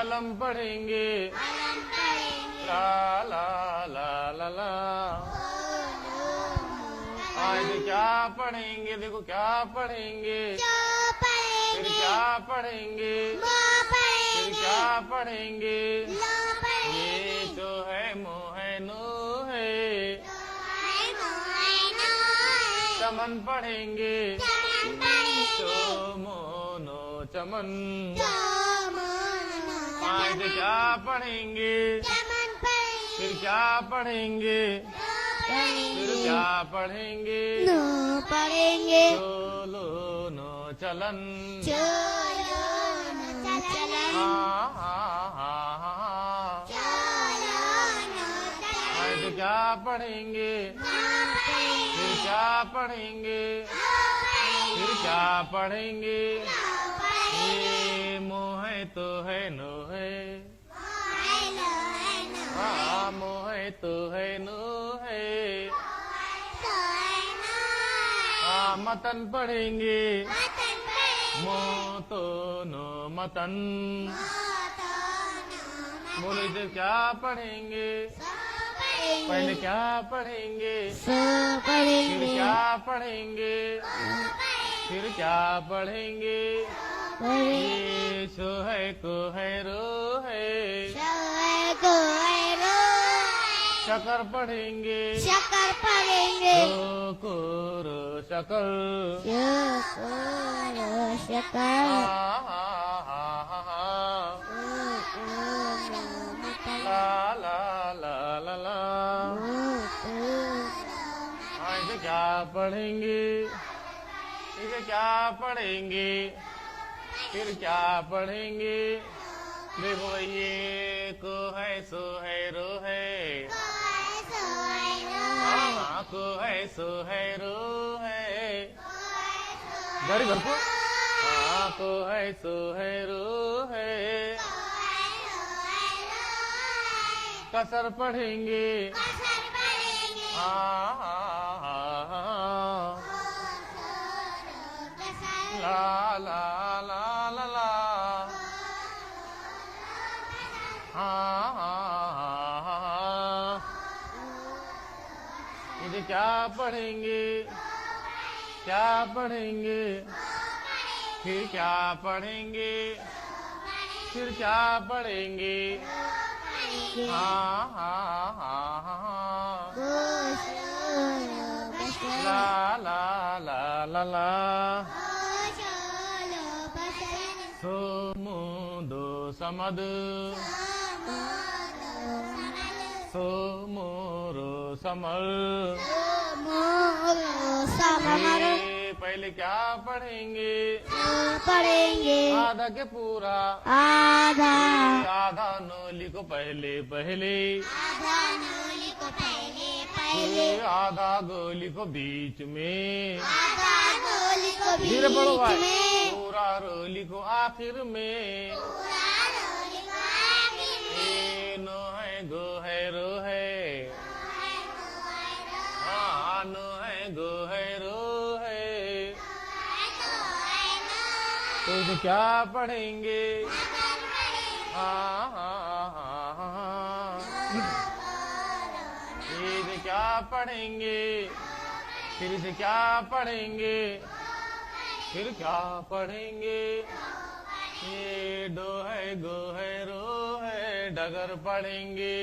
अलम पढ़ेंगे ला ला ला ला ला। आज क्या पढ़ेंगे, देखो क्या पढ़ेंगे, फिर क्या पढ़ेंगे, फिर क्या पढ़ेंगे। ये जो है मोह नो है, चमन पढ़ेंगे मोनो चमन। आज क्या पढ़ेंगे, फिर क्या पढ़ेंगे, फिर क्या पढ़ेंगे, चलो नो चलन। हाँ हाँ हाँ हाँ। आज क्या पढ़ेंगे, फिर क्या पढ़ेंगे, फिर क्या पढ़ेंगे। ये मोह तो है नो है, हाँ मोह तो है नो है। हाँ मतन पढ़ेंगे मो तो नो मतन। बोले तो क्या पढ़ेंगे, पहले क्या पढ़ेंगे, फिर क्या पढ़ेंगे, फिर क्या पढ़ेंगे। ये सो है को है रो है, शकर पढ़ेंगे रो को रो शकर। हाँ हाँ हाँ हाँ हाँ। ला ला ला ला ला। इसे क्या पढ़ेंगे, इसे क्या पढ़ेंगे, फिर क्या पढ़ेंगे। देखो ये को है सो है रो है, हाँ को है सो है रो है। घर घर को हाँ को है सो है रो है। कसर पढ़ेंगे हाँ हाँ हाँ हाँ। ला ला ला ला ला। हाँ हाँ हाँ हाँ। इसे क्या पढ़ेंगे, क्या पढ़ेंगे, फिर क्या पढ़ेंगे, फिर क्या पढ़ेंगे। हाँ हाँ हाँ हाँ। ला ला ला ला ला। सोमो दो समद, सोमोरो समल। ये पहले क्या पढ़ेंगे, आधा के पूरा, आधा नोली को पहले पहले, आधा गोली को बीच में, धीरे पढ़ो भाई। पूरा रोली को आखिर में। ए नो है गो है रो है, हाँ नो है गो है रो है। तो इसे क्या पढ़ेंगे, हाँ हाँ हाँ हाँ। इसे क्या पढ़ेंगे, फिर इसे क्या पढ़ेंगे, फिर क्या पढ़ेंगे। ये डो है गो है रो है, डगर पढ़ेंगे।